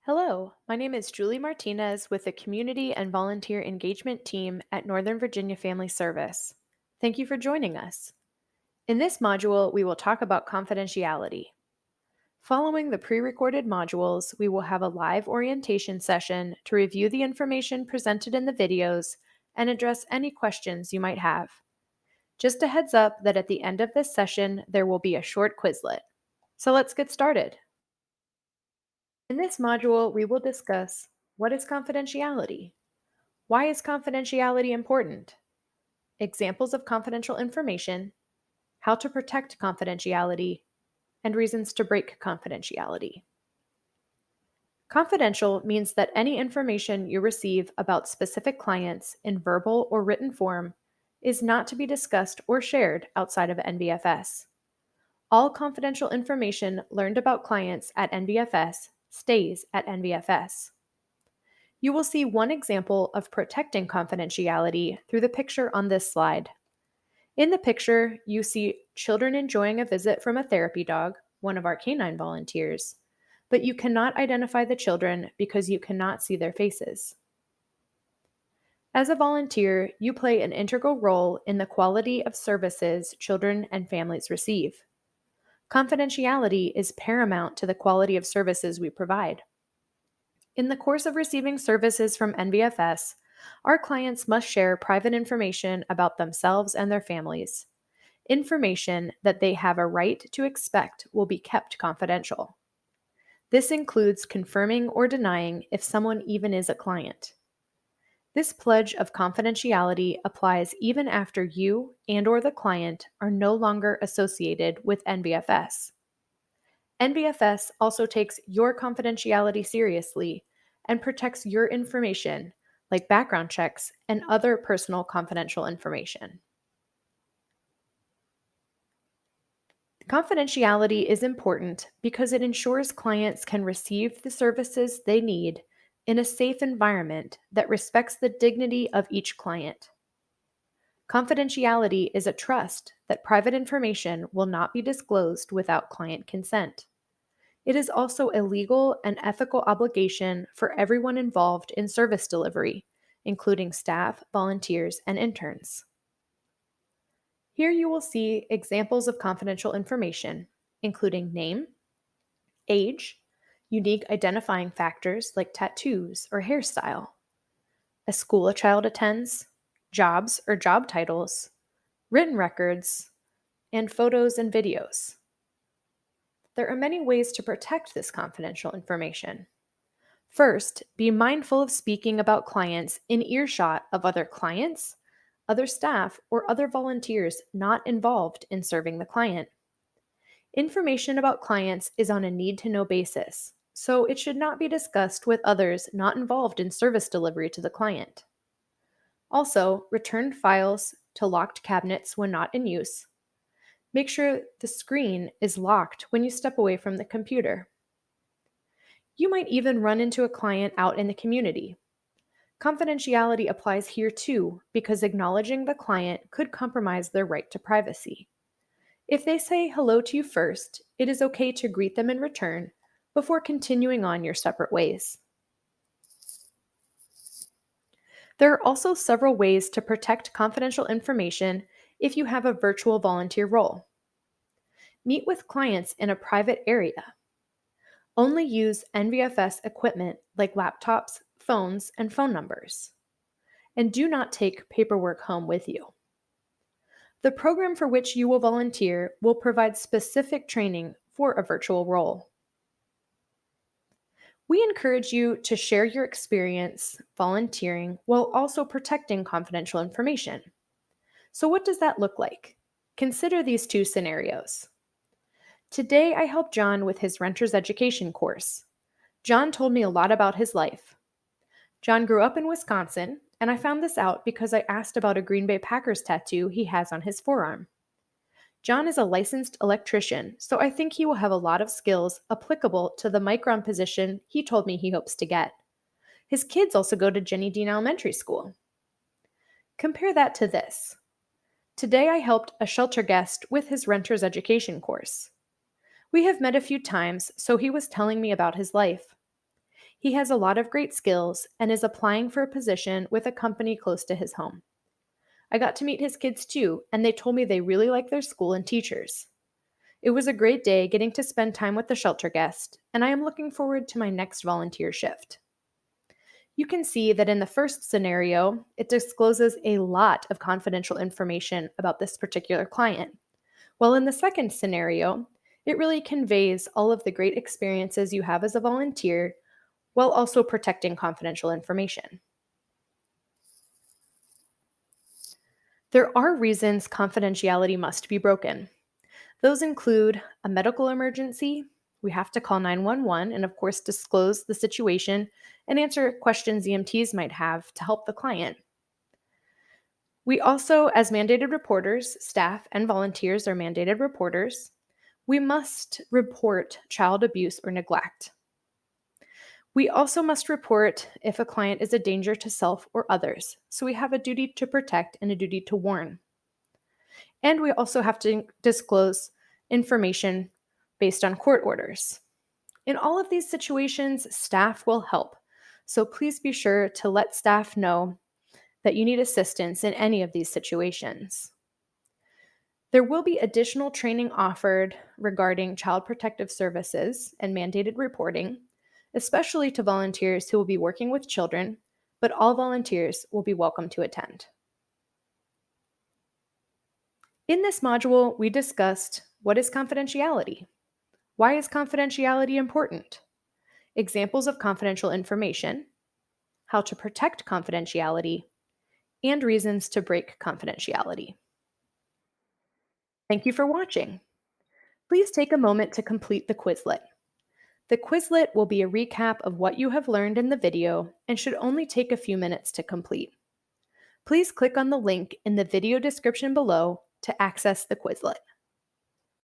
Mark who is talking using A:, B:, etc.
A: Hello, my name is Julie Martinez with the Community and Volunteer Engagement Team at Northern Virginia Family Service. Thank you for joining us. In this module, we will talk about confidentiality. Following the pre-recorded modules, we will have a live orientation session to review the information presented in the videos and address any questions you might have. Just a heads up that at the end of this session, there will be a short Quizlet. So let's get started. In this module, we will discuss what is confidentiality? Why is confidentiality important? Examples of confidential information, how to protect confidentiality, and reasons to break confidentiality. Confidential means that any information you receive about specific clients in verbal or written form is not to be discussed or shared outside of NVFS. All confidential information learned about clients at NVFS stays at NVFS. You will see one example of protecting confidentiality through the picture on this slide. In the picture, you see children enjoying a visit from a therapy dog, one of our canine volunteers, but you cannot identify the children because you cannot see their faces. As a volunteer, you play an integral role in the quality of services children and families receive. Confidentiality is paramount to the quality of services we provide. In the course of receiving services from NVFS, our clients must share private information about themselves and their families. Information that they have a right to expect will be kept confidential. This includes confirming or denying if someone even is a client. This pledge of confidentiality applies even after you and/or the client are no longer associated with NVFS. NVFS also takes your confidentiality seriously and protects your information, like background checks and other personal confidential information. Confidentiality is important because it ensures clients can receive the services they need in a safe environment that respects the dignity of each client. Confidentiality is a trust that private information will not be disclosed without client consent. It is also a legal and ethical obligation for everyone involved in service delivery, including staff, volunteers, and interns. Here you will see examples of confidential information, including name, age, unique identifying factors like tattoos or hairstyle, a school a child attends, jobs or job titles, written records, and photos and videos. There are many ways to protect this confidential information. First, be mindful of speaking about clients in earshot of other clients, other staff, or other volunteers not involved in serving the client. Information about clients is on a need-to-know basis, so it should not be discussed with others not involved in service delivery to the client. Also, return files to locked cabinets when not in use. Make sure the screen is locked when you step away from the computer. You might even run into a client out in the community. Confidentiality applies here too, because acknowledging the client could compromise their right to privacy. If they say hello to you first, it is okay to greet them in return before continuing on your separate ways. There are also several ways to protect confidential information if you have a virtual volunteer role. Meet with clients in a private area. Only use NVFS equipment like laptops, phones, and phone numbers. And do not take paperwork home with you. The program for which you will volunteer will provide specific training for a virtual role. We encourage you to share your experience volunteering while also protecting confidential information. So, what does that look like? Consider these two scenarios. Today, I helped John with his renter's education course. John told me a lot about his life. John grew up in Wisconsin, and I found this out because I asked about a Green Bay Packers tattoo he has on his forearm. John is a licensed electrician, so I think he will have a lot of skills applicable to the micron position he told me he hopes to get. His kids also go to Jenny Dean Elementary School. Compare that to this. Today I helped a shelter guest with his renter's education course. We have met a few times, so he was telling me about his life. He has a lot of great skills and is applying for a position with a company close to his home. I got to meet his kids too, and they told me they really like their school and teachers. It was a great day getting to spend time with the shelter guest, and I am looking forward to my next volunteer shift. You can see that in the first scenario, it discloses a lot of confidential information about this particular client, while in the second scenario, it really conveys all of the great experiences you have as a volunteer while also protecting confidential information. There are reasons confidentiality must be broken. Those include a medical emergency. We have to call 911 and, of course, disclose the situation and answer questions EMTs might have to help the client. We also, as mandated reporters, staff and volunteers are mandated reporters, we must report child abuse or neglect. We also must report if a client is a danger to self or others, so we have a duty to protect and a duty to warn. And we also have to disclose information based on court orders. In all of these situations, staff will help, so please be sure to let staff know that you need assistance in any of these situations. There will be additional training offered regarding child protective services and mandated reporting, especially to volunteers who will be working with children, but all volunteers will be welcome to attend. In this module, we discussed what is confidentiality, why is confidentiality important, examples of confidential information, how to protect confidentiality, and reasons to break confidentiality. Thank you for watching. Please take a moment to complete the Quizlet. The Quizlet will be a recap of what you have learned in the video and should only take a few minutes to complete. Please click on the link in the video description below to access the Quizlet.